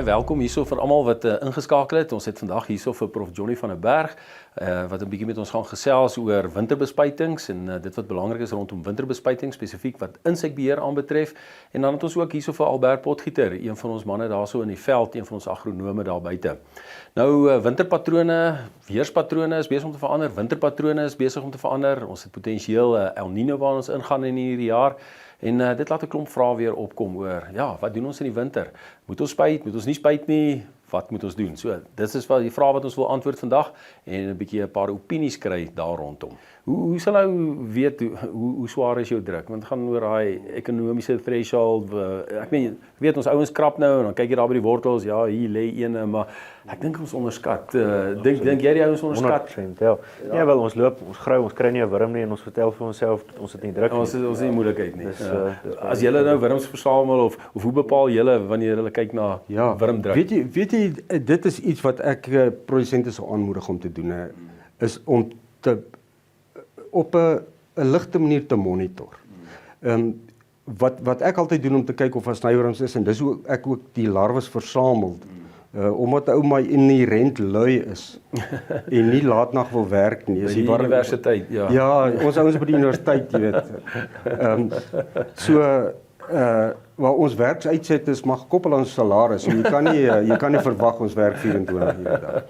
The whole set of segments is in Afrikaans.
baie welkom hierso vir almal wat ingeskakel het. Ons het vandag hierso vir Prof Johnny van der Berg wat 'n bietjie met ons gaan gesels oor winterbespuitings en dit wat belangrik is rondom winterbespuiting, spesifiek wat insekbeheer aanbetref. En dan het ons ook hierso vir Albert Potgieter, een van ons manne daarso in die veld, een van ons agronome daar buite. Nou winterpatrone, weerspatrone is besig om te verander, winterpatrone is besig om te verander. Ons het potensieel El Niño waar ons ingaan in hierdie jaar. En dit laat 'n klomp vrae weer opkom oor, ja, wat doen ons in die winter? Moet ons spuit, moet ons nie spuit nie? Wat moet ons doen? So, dit is wel die vraag wat ons wil antwoord vandag en 'n bietjie 'n paar opinies kry daar rondom. Hoe sal nou weet hoe swaar is jou druk? Want dit gaan oor daai ekonomiese threshold. Ek weet ons ouens krap nou en dan kyk jy daar by die wortels, ja, hier lê eene, maar ek dink ons onderskat. Dink jy die ouens onderskat? 100%, ja. Ja, wel ons loop, ons grou, ons kry nie 'n wurm nie en ons vertel vir onsself ons het nie druk nie. Ons het nie moeilikheid nie. As julle nou wurms versamel of hoe bepaal julle wanneer julle kyk na wurmdruk? Weet jy dit is iets wat ek produsente sou aanmoedig om te doen, is om te op 'n ligte manier te monitor. Wat ek altyd doen om te kyk of daar snywurms is, en dis hoe ek ook die larwes versamel, omdat 'n ou maar inherent lui is en nie laatnag wil werk nie. By die universiteit, ja. Ja, ons ouens by die universiteit, jy weet. Waar ons werksuitset is mag koppel aan salaris. Jy kan nie verwag ons werk 24 ure dag.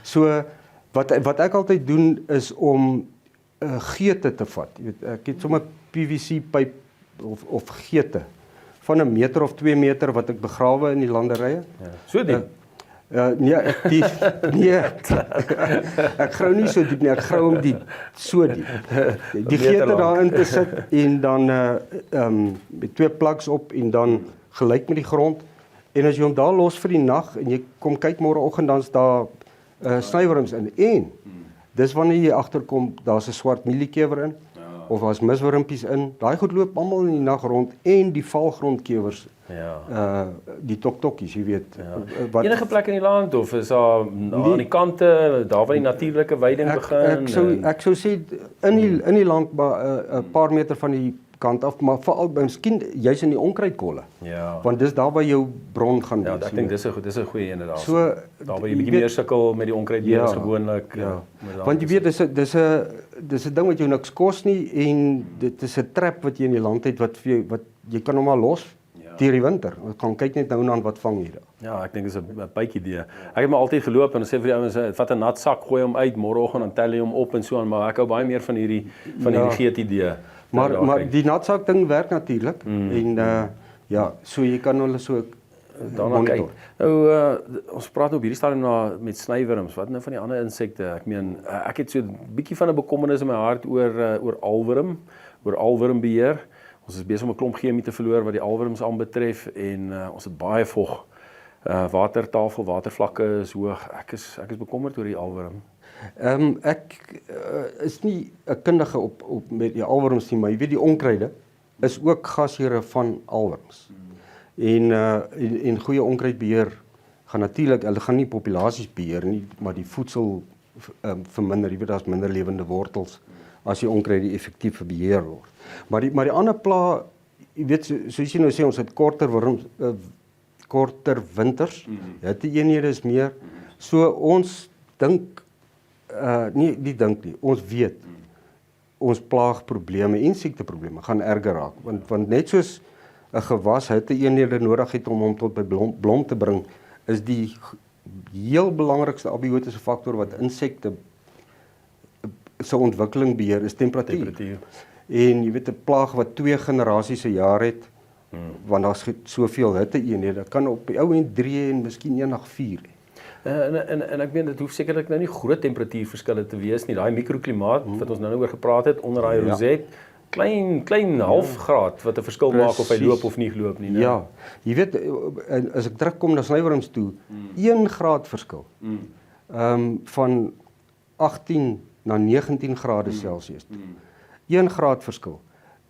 So wat ek altyd doen is om geete te vat. Jy weet, ek het sommer PVC pyp of geete van 1 meter of 2 meter wat ek begrawe in die landerye. Ja. So diep. Nee, ek grou nie so diep nie, ek grou hom so diep. Die geete daarin te sit en dan met 2 plugs op en dan gelyk met die grond. En as jy hom daar los vir die nag en jy kom kyk môreoggend dan's daar snywurms in. En dis wanneer jy agterkom, daar's 'n swart mieliekewer in of daar's miswurmpies in. Daai goed loop almal in die nag rond en die valgrondkewers. Ja. Die toktokkies, jy weet. Ja. Enige plek in die land of is daar aan die kante, daar waar die natuurlike weiding begin? Ek sou sê in die land 'n paar meter van die kant af, maar veral miskien juis in die onkruidkolle. Ja. Want dis daar waar jou bron gaan wees. Ja, ek dink dis 'n goeie ene daar. So daar waar jy bietjie meer sukkel met die onkruidbeers gewoonlik. Ja. Want jy weet dis 'n ding wat jou niks kos nie en dit is 'n trap wat jy in die land het wat jy kan hom maar los. Deur die winter. Ons gaan kyk net nou aan wat vang hier daar. Ja, ek dink dis 'n bytjie idee. Ek het maar altyd geloop en sê vir die ouens, vat 'n nat sak, gooi hom uit, môreoggend dan tel jy hom op en so aan, maar ek hou baie meer van hierdie geet idee. Maar die natsak ding werk natuurlik en so jy kan hulle so daarna kyk. Nou ons praat op hierdie stadium met snywurms. Wat nou van die ander insekte? Ek meen ek het so 'n bietjie van 'n bekommernis in my hart oor alwurmbeheer. Ons is besig om 'n klomp chemie te verloor wat die alwurms aanbetref en ons het baie vog. Watertafel, watervlakke is hoog. Ek is bekommerd oor die alwurm. Ek is nie 'n kundige op met die alwurms nie, maar jy weet die onkruide is ook gasheere van alwurms. En goeie onkruidbeheer gaan natuurlik, hulle gaan nie populasies beheer nie, maar die voedsel verminder. Jy weet daar's minder lewende wortels as die onkruide effektief beheer word. Maar die ander pla, jy weet soos jy nou sê ons het korter winters. Hitteeenhede is meer. So ons dink ons weet ons plaagprobleme en siekteprobleme gaan erger raak want net soos 'n gewas hitteeenhede nodig het om hom tot by blom te bring, is die heel belangrikste abiotiese faktor wat insekte se ontwikkeling beheer is temperatuur. En jy weet 'n plaag wat 2 generasies 'n jaar het, want daar's soveel hitteeenhede, kan op die ou end 3 en miskien eendag 4 hê. En ek meen dit hoef sekerlik nou nie groot temperatuurverskille te wees nie. Daai mikroklimaat wat ons nou oor gepraat het onder daai roset, klein half graad wat 'n verskil maak of hy loop of nie loop nie. Nee? Ja. Jy weet as ek terugkom na snywurms toe, 1 graad verskil. Van 18 na 19 grade Celsius. 1 graad verskil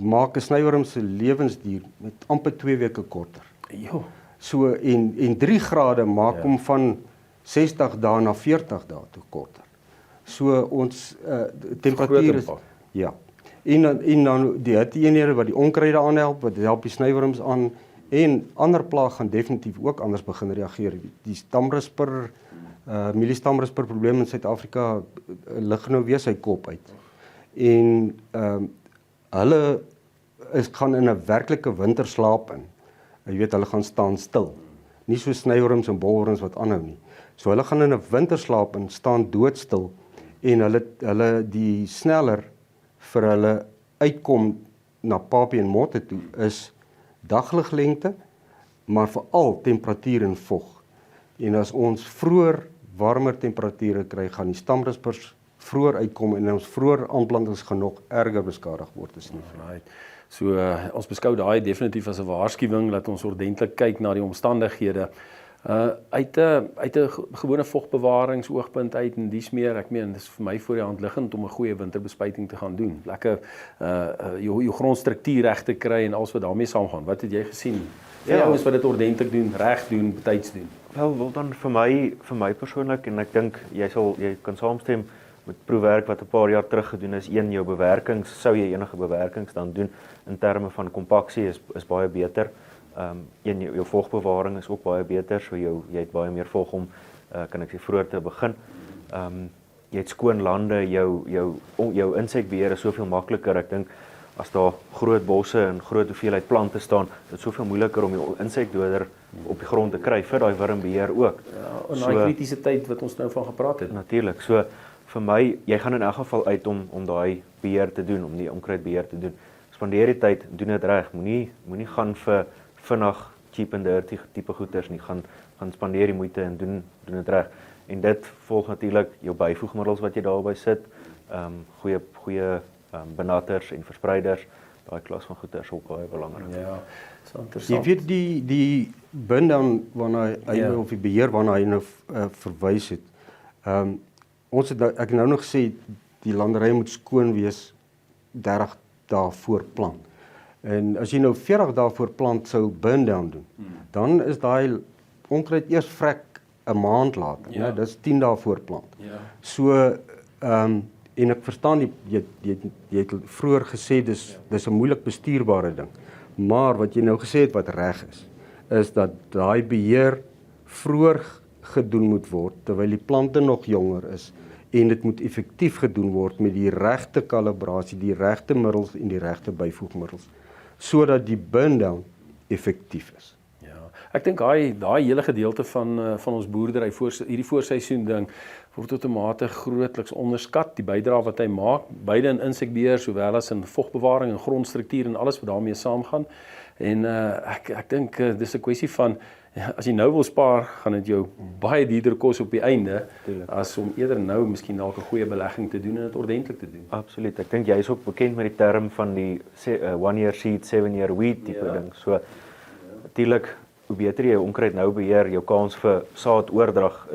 maak 'n snywurm se lewensduur met amper 2 weke korter. Jo. So en 3 grade maak hom van 60 dae na 40 dae toe korter. So ons temperatuur is En dan die hitteenhede wat die onkruide aanhelp, wat help die snywurms aan En ander plaag gaan definitief ook anders begin reageer. Die stamrisper, mieliestamrisper probleem in Suid-Afrika lig nou weer sy kop uit. En hulle gaan in 'n werklike winterslaap in. Jy weet, hulle gaan staan stil. Nie so snyworms en bolworms wat aanhou nie. So hulle gaan in 'n winterslaap in, staan doodstil en hulle die sneller vir hulle uitkom na papie en motte toe is dagliglengte, maar veral temperatuur en vog. En as ons vroeër warmer temperature kry, gaan die stamrispers vroeër uitkom en ons vroeër aanplantings gaan nog erger beskadig word as nie. Right. So ons beskou daai definitief as 'n waarskuwing dat ons ordentlik kyk na die omstandighede. Uit 'n gewone vogbewaringsoogpunt uit en dies meer, ek meen dis vir my voor die hand liggend om 'n goeie winterbespuiting te gaan doen. Lekker jou grondstruktuur reg te kry en alles wat daarmee saamgaan. Wat het jy gesien? Ja, ouens wat dit ordentlik doen, reg doen, betyds doen. Wel dan vir my persoonlik en ek dink jy kan saamstem met proefwerk wat 'n paar jaar terug gedoen is. Jou bewerkings, sou jy enige bewerkings dan doen in terme van kompaksie is baie beter. Jou vogbewaring is ook baie beter, so jy het baie meer vog om kan ek sê vroeër te begin. Jy het skoon lande, jou insekbeheer is soveel makliker. Ek dink as daar groot bosse en groot hoeveelheid plante staan, dit soveel moeiliker om jou insekdoder op die grond te kry vir daai wurmbeheer ook. Ja, in daai kritiese tyd wat ons nou van gepraat het. Natuurlik. So vir my, jy gaan in elk geval uit om daai beheer te doen, om die onkruidbeheer te doen. Spandeer die tyd, doen dit reg. Moenie gaan vir vinnig cheap and dirty tipe goeders nie. Gaan spandeer die moeite en doen dit reg. En dit volg natuurlik jou byvoegmiddels wat jy daarby sit, goeie benatters en verspreiders, daai klas van goeders ook baie belangrik. Ja, so interessant. Jy weet die bindown waarna hy of die beheer waarna hy nou verwys het. Ons het ek nou nog gesê die landery moet skoon wees 30 dae voor plant. En as jy nou 40 dae voor plant sou burn down doen, dan is daai onkruid eers vrek 'n maand later, né? Dis 10 dae voor plant. Ja. So en ek verstaan jy het vroeër gesê dis 'n moeilik bestuurbare ding. Maar wat jy nou gesê het wat reg is dat daai beheer vroeër gedoen moet word terwyl die plante nog jonger is en dit moet effektief gedoen word met die regte kalibrasie, die regte middels en die regte byvoegmiddels sodat die burn-down effektief is. Ja, ek dink daai hele gedeelte van ons boerdery hierdie voorseisoen ding word tot 'n mate grootliks onderskat, die bydrae wat hy maak, beide in insekbeheer sowel as in vogbewaring en grondstruktuur en alles wat daarmee saamgaan. En ek dink dis 'n kwessie van as jy nou wil spaar, gaan dit jou baie duurder kos op die einde as om eerder nou miskien dalk 'n goeie belegging te doen en dit ordentlik te doen. Absoluut. Ek dink jy is ook bekend met die term van die 1 year seed, 7 year wheat tipe ding. So natuurlik hoe beter jy onkruid nou beheer, jou kans vir saadoordrag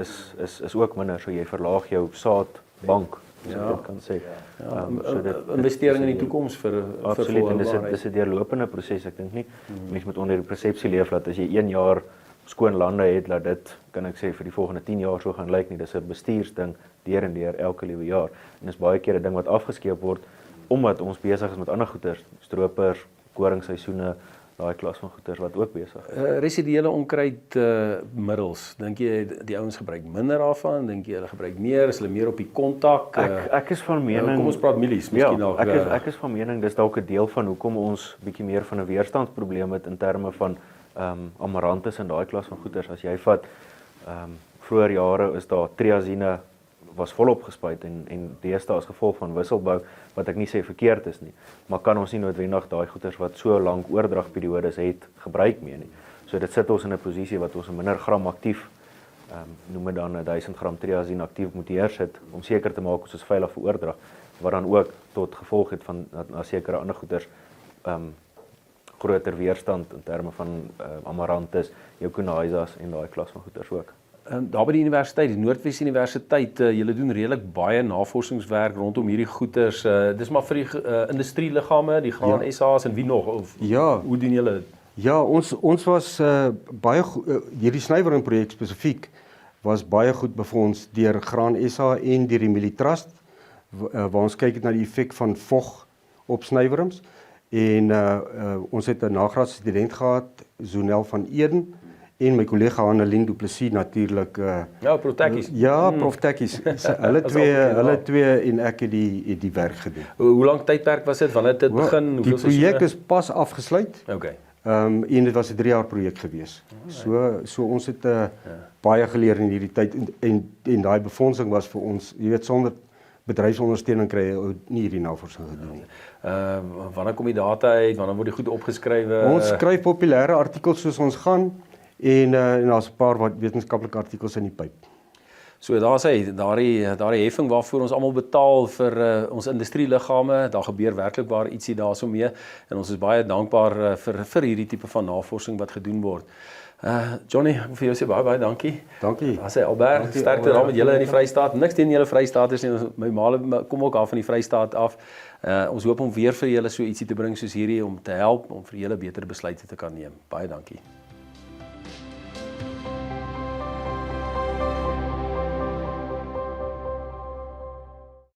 is ook minder, so jy verlaag jou saadbank, as ek dit kan sê. Investering in die toekoms vir absoluut, en dis 'n deurlopende proses. Ek dink nie mens moet onder die persepsie leef dat as jy 1 jaar skoon lande het, dat dit, kan ek sê, vir die volgende 10 jaar so gaan lyk nie. Dis 'n bestuursding deur en deur elke liewe jaar. En dis baie keer 'n ding wat afgeskeep word omdat ons besig is met ander goeders, stroopers, koringseisoene, daai klas van goeders wat ook besig is. Residuele onkruidmiddels, dink jy die ouens gebruik minder daarvan? Dink jy hulle gebruik meer? Is hulle meer op die kontak? Ek is van mening, kom ons praat mielies, miskien dalk. Ek is van mening dis dalk 'n deel van hoekom ons bietjie meer van 'n weerstandsprobleem het in terme van amaranthus en daai klas van goeders. As jy vat vroeër jare is daar triazine was volop gespuit en deesdae as gevolg van wisselbou, wat ek nie sê verkeerd is nie, maar kan ons nie noodwendig daai goeders wat so lank oordragperiodes het gebruik meer nie. So dit sit ons in 'n posisie wat ons 'n minder gram aktief, noem dit dan 1000 gram triazine aktief moet neersit om seker te maak ons is veilig vir oordrag, wat dan ook tot gevolg het van na sekere ander goeders groter weerstand in terme van amaranthus, euconaisas en daai klas van goeders ook. Daar by die universiteit, die Noordwes Universiteit, julle doen redelik baie navorsingswerk rondom hierdie goeders. Dis maar vir die industrieliggame, die Graan SA's en wie nog? Of hoe doen julle dit? Ja, ons was baie hierdie snywerm projek spesifiek was baie goed befonds deur Graan SA en deur die Mielie Trust waar ons kyk na die effek van vog op snywerms en ons het 'n nagraadse student gehad, Zonel van Eden, en my kollega Annelien Du Plessis natuurlik. Ja, Prof Tekkies. Ja, Prof Tekkies. Hulle twee en ek het die werk gedoen. Hoe lank tydperk was dit? Wanneer het dit begin? Die projek is pas afgesluit. Okay. En dit was 'n 3-jaar projek gewees. So ons het baie geleer in hierdie tyd en daai befondsing was vir ons, jy weet, sonder bedryfsondersteuning kry jy nie hierdie navorsing gedoen nie. Wanneer kom die data uit? Wanneer word die goed opgeskrywe? Ons skryf populêre artikels soos ons gaan en daar's 'n paar wetenskaplike artikels in die pyp. So daar's hy, daardie heffing waarvoor ons almal betaal vir ons industrieliggame, daar gebeur werklik waar ietsie daarso mee en ons is baie dankbaar vir hierdie tipe van navorsing wat gedoen word. Johnny, ek wil vir jou sê baie dankie. Dankie. As hy Albert, sterkte daar met julle in die Vrystaat. Niks teen julle Vrystaaters nie. My ma kom ook af van die Vrystaat af. Ons hoop om weer vir julle so ietsie te bring soos hierdie om te help om vir julle beter besluite te kan neem. Baie dankie.